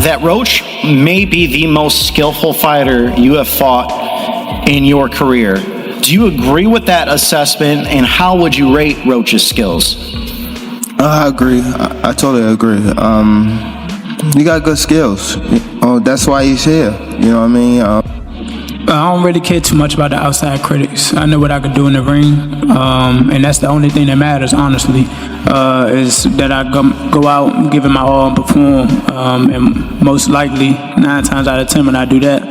that Roach may be the most skillful fighter you have fought in your career. Do you agree with that assessment, and how would you rate Roach's skills? I agree. I totally agree. He got good skills. That's why he's here. You know what I mean? I don't really care too much about the outside critics. I know what I could do in the ring, and that's the only thing that matters, honestly, is that I go out and give it my all and perform, and most likely, 9 times out of 10 when I do that,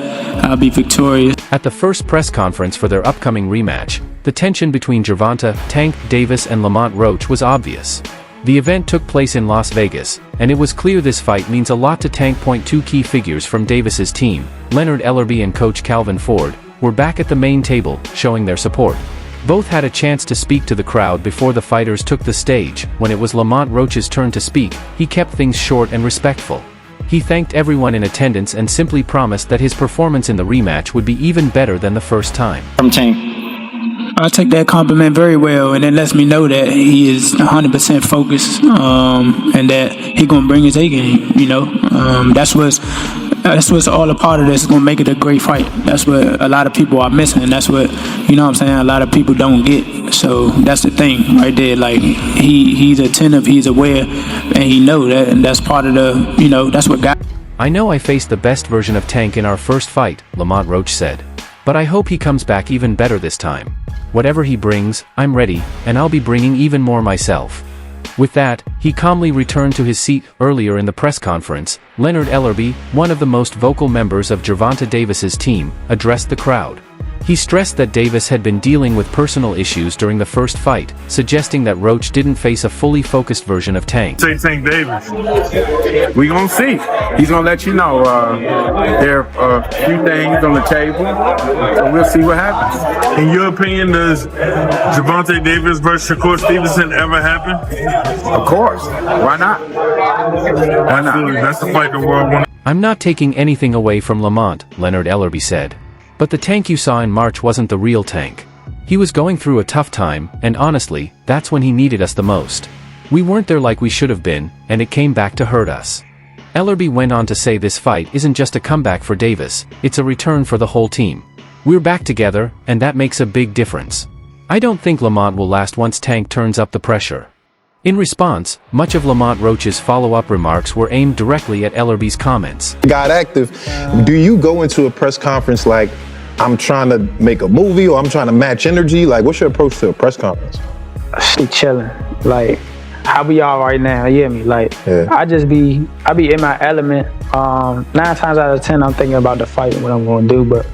I'll be victorious. At the first press conference for their upcoming rematch, the tension between Gervonta, Tank Davis and Lamont Roach was obvious. The event took place in Las Vegas, and it was clear this fight means a lot to Tank. 2 key figures from Davis's team, Leonard Ellerbe and coach Calvin Ford, were back at the main table, showing their support. Both had a chance to speak to the crowd before the fighters took the stage. When it was Lamont Roach's turn to speak, he kept things short and respectful. He thanked everyone in attendance and simply promised that his performance in the rematch would be even better than the first time. From Tank. I take that compliment very well, and it lets me know that he is 100% focused, and that he gonna bring his A game. You know, that's what's all a part of this. Is gonna make it a great fight. That's what a lot of people are missing. That's what, you know what I'm saying, a lot of people don't get. So that's the thing right there. Like he's attentive, he's aware, and he know that, and that's part of the, you know, that's what got. I know I faced the best version of Tank in our first fight, Lamont Roach said. But I hope he comes back even better this time. Whatever he brings, I'm ready, and I'll be bringing even more myself. With that, he calmly returned to his seat. Earlier in the press conference, Leonard Ellerbe, one of the most vocal members of Gervonta Davis's team, addressed the crowd. He stressed that Davis had been dealing with personal issues during the first fight, suggesting that Roach didn't face a fully focused version of Tank. Say Tank Davis. We gonna see. He's gonna let you know. There are a few things on the table, so we'll see what happens. In your opinion, does Gervonta Davis versus Shakur Stevenson ever happen? Of course. Why not? Why not? That's the fight the world wants. I'm not taking anything away from Lamont, Leonard Ellerbe said. But the Tank you saw in March wasn't the real Tank. He was going through a tough time, and honestly, that's when he needed us the most. We weren't there like we should have been, and it came back to hurt us. Ellerbe went on to say this fight isn't just a comeback for Davis, it's a return for the whole team. We're back together, and that makes a big difference. I don't think Lamont will last once Tank turns up the pressure. In response, much of Lamont Roach's follow-up remarks were aimed directly at Ellerbe's comments. Got active. Do you go into a press conference like, I'm trying to make a movie or I'm trying to match energy? Like, what's your approach to a press conference? She chilling. Like, how we all right now, you hear me? Like, yeah. I be in my element. 9 times out of 10, I'm thinking about the fight and what I'm gonna do, but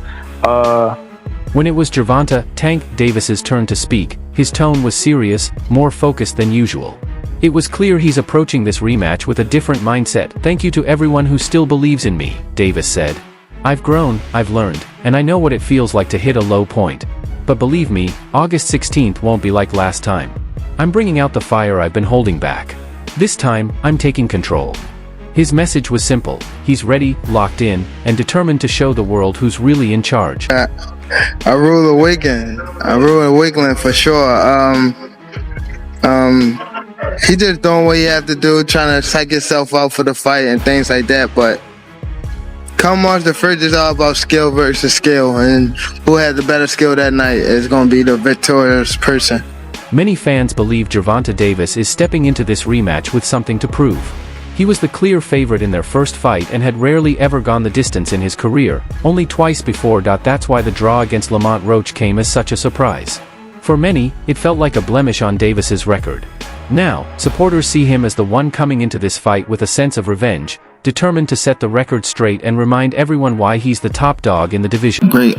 when it was Gervonta Tank Davis's turn to speak, his tone was serious, more focused than usual. It was clear he's approaching this rematch with a different mindset. Thank you to everyone who still believes in me, Davis said. I've grown, I've learned, and I know what it feels like to hit a low point. But believe me, August 16th won't be like last time. I'm bringing out the fire I've been holding back. This time, I'm taking control. His message was simple. He's ready, locked in, and determined to show the world who's really in charge. I rule the weekend. I rule the weekend for sure. He just doing what you have to do, trying to psych yourself out for the fight and things like that. But come March the 1st, it's all about skill versus skill, and who had the better skill that night is going to be the victorious person. Many fans believe Gervonta Davis is stepping into this rematch with something to prove. He was the clear favorite in their first fight and had rarely ever gone the distance in his career, only twice before. That's why the draw against Lamont Roach came as such a surprise. For many, it felt like a blemish on Davis's record. Now, supporters see him as the one coming into this fight with a sense of revenge, determined to set the record straight and remind everyone why he's the top dog in the division. Great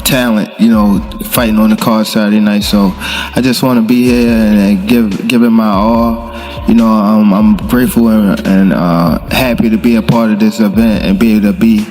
talent, you know, fighting on the card Saturday night. So I just want to be here and give it my all. You know, I'm grateful and happy to be a part of this event and be able to be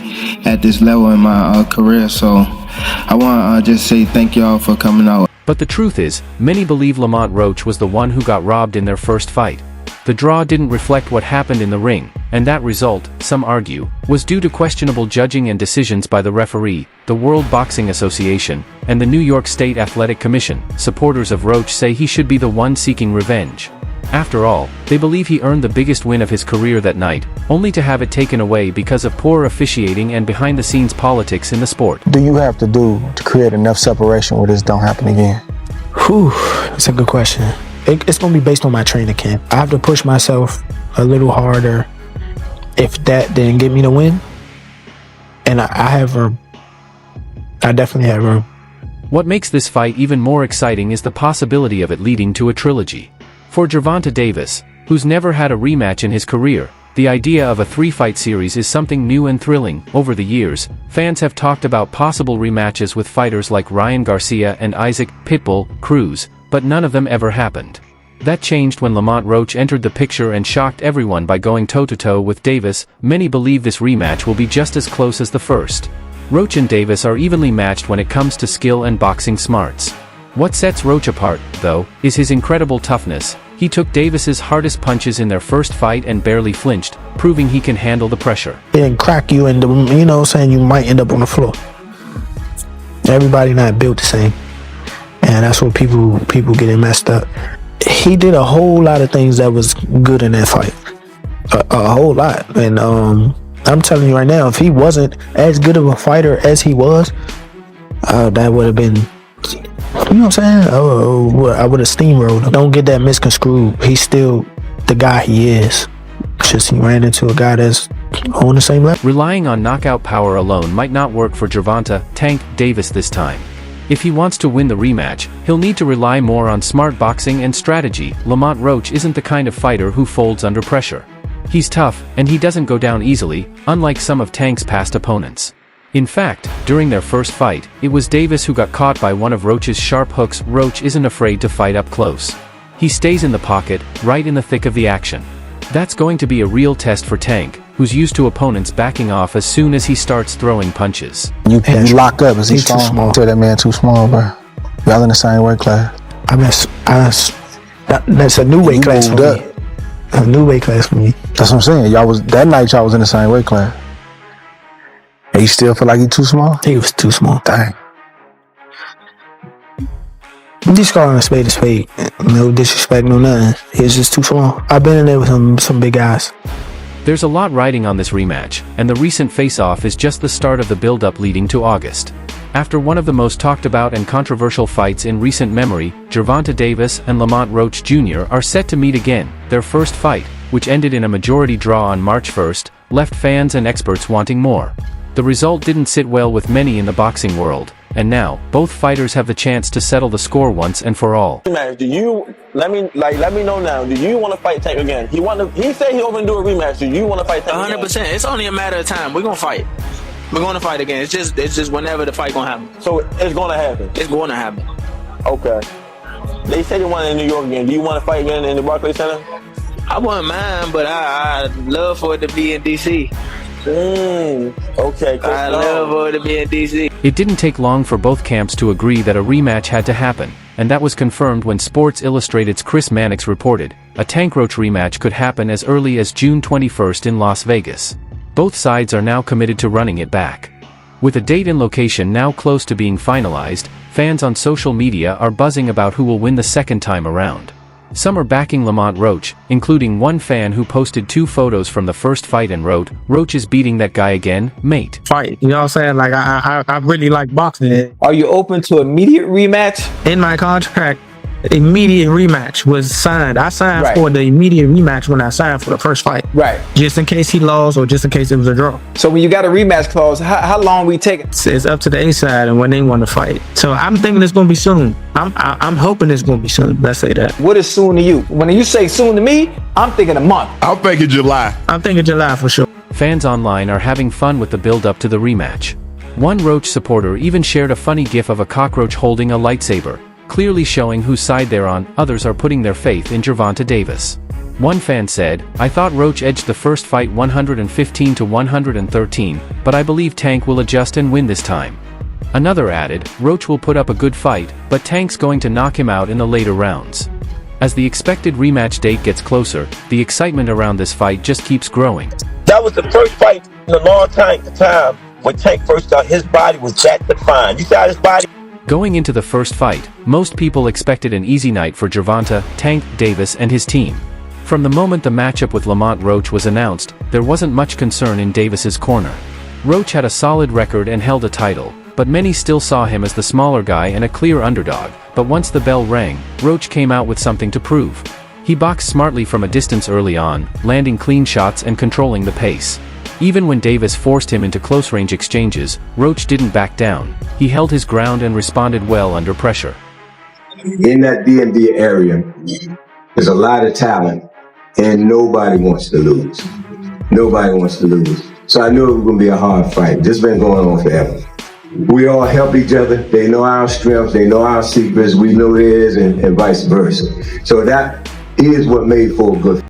at this level in my career. So I want to just say thank y'all for coming out. But the truth is, many believe Lamont Roach was the one who got robbed in their first fight. The draw didn't reflect what happened in the ring, and that result, some argue, was due to questionable judging and decisions by the referee, the World Boxing Association, and the New York State Athletic Commission. Supporters of Roach say he should be the one seeking revenge. After all, they believe he earned the biggest win of his career that night, only to have it taken away because of poor officiating and behind-the-scenes politics in the sport. Do you have to do to create enough separation where this don't happen again? Whew, that's a good question. It's going to be based on my training camp. I have to push myself a little harder if that didn't get me the win. And I have room. I definitely have room. What makes this fight even more exciting is the possibility of it leading to a trilogy. For Gervonta Davis, who's never had a rematch in his career, the idea of a 3-fight series is something new and thrilling. Over the years, fans have talked about possible rematches with fighters like Ryan Garcia and Isaac "Pitbull" Cruz, but none of them ever happened. That changed when Lamont Roach entered the picture and shocked everyone by going toe-to-toe with Davis. Many believe this rematch will be just as close as the first. Roach and Davis are evenly matched when it comes to skill and boxing smarts. What sets Roach apart, though, is his incredible toughness. He took Davis's hardest punches in their first fight and barely flinched, proving he can handle the pressure. And crack you into, you know, saying you might end up on the floor. Everybody not built the same. And that's what people getting messed up. He did a whole lot of things that was good in that fight. A whole lot. And I'm telling you right now, if he wasn't as good of a fighter as he was, that would have been, you know what I'm saying? I would have steamrolled him. Don't get that misconstrued. He's still the guy he is. Just he ran into a guy that's on the same level. Relying on knockout power alone might not work for Gervonta "Tank" Davis this time. If he wants to win the rematch, he'll need to rely more on smart boxing and strategy. Lamont Roach isn't the kind of fighter who folds under pressure. He's tough, and he doesn't go down easily, unlike some of Tank's past opponents. In fact, during their first fight, it was Davis who got caught by one of Roach's sharp hooks. Roach isn't afraid to fight up close. He stays in the pocket, right in the thick of the action. That's going to be a real test for Tank, who's used to opponents backing off as soon as he starts throwing punches. You lock up. Is he strong? Too small. Tell that man too small, bro. Y'all in the same weight class. That's a new weight class for me. A new weight class for me. That's what I'm saying. That night y'all was in the same weight class. And you still feel like he too small? He was too small. Dang. I'm just calling a spade. No disrespect, no nothing. He's just too small. I've been in there with some big guys. There's a lot riding on this rematch, and the recent face-off is just the start of the build-up leading to August. After one of the most talked about and controversial fights in recent memory, Gervonta Davis and Lamont Roach Jr. are set to meet again. Their first fight, which ended in a majority draw on March 1st, left fans and experts wanting more. The result didn't sit well with many in the boxing world, and now, both fighters have the chance to settle the score once and for all. Let me know now. Do you want to fight Tank again? He said he'll do a rematch. Do you want to fight Tank 100%. again? It's only a matter of time. We're gonna fight. We're gonna fight again. It's just whenever the fight gonna happen. So it's gonna happen. It's gonna happen. Okay. They said they want it in New York again. Do you want to fight again in the Barclays Center? I wouldn't mind, but I'd love for it to be in DC. Okay. Cool. I'd love for it to be in DC. It didn't take long for both camps to agree that a rematch had to happen, and that was confirmed when Sports Illustrated's Chris Mannix reported a Tank Roach rematch could happen as early as June 21st in Las Vegas. Both sides are now committed to running it back. With a date and location now close to being finalized, fans on social media are buzzing about who will win the second time around. Some are backing Lamont Roach, including one fan who posted 2 photos from the first fight and wrote, "Roach is beating that guy again, mate." Fight. You know what I'm saying? Like, I really like boxing. Are you open to immediate rematch? In my contract, immediate rematch was signed. I signed Right. for the immediate rematch when I signed for the first fight. Right. Just in case he lost or just in case it was a draw. So when you got a rematch clause, how long we take it? It's up to the A side and when they want to fight. So I'm thinking it's gonna be soon. I'm hoping it's gonna be soon. Let's say that. What is soon to you? When you say soon to me, I'm thinking a month. I'm thinking July. I'm thinking July for sure. Fans online are having fun with the build-up to the rematch. One Roach supporter even shared a funny gif of a cockroach holding a lightsaber, clearly showing whose side they're on. Others are putting their faith in Gervonta Davis. One fan said, "I thought Roach edged the first fight 115 to 113, but I believe Tank will adjust and win this time." Another added, "Roach will put up a good fight, but Tank's going to knock him out in the later rounds." As the expected rematch date gets closer, the excitement around this fight just keeps growing. That was the first fight in a long time when Tank first started. His body was that defined. You saw his body? Going into the first fight, most people expected an easy night for Gervonta, Tank Davis and his team. From the moment the matchup with Lamont Roach was announced, there wasn't much concern in Davis's corner. Roach had a solid record and held a title, but many still saw him as the smaller guy and a clear underdog. But once the bell rang, Roach came out with something to prove. He boxed smartly from a distance early on, landing clean shots and controlling the pace. Even when Davis forced him into close-range exchanges, Roach didn't back down. He held his ground and responded well under pressure. In that DMV area, there's a lot of talent, and nobody wants to lose. Nobody wants to lose. So I knew it was going to be a hard fight. This has been going on forever. We all help each other. They know our strengths. They know our secrets. We know theirs, and vice versa. So that is what made for a good fight.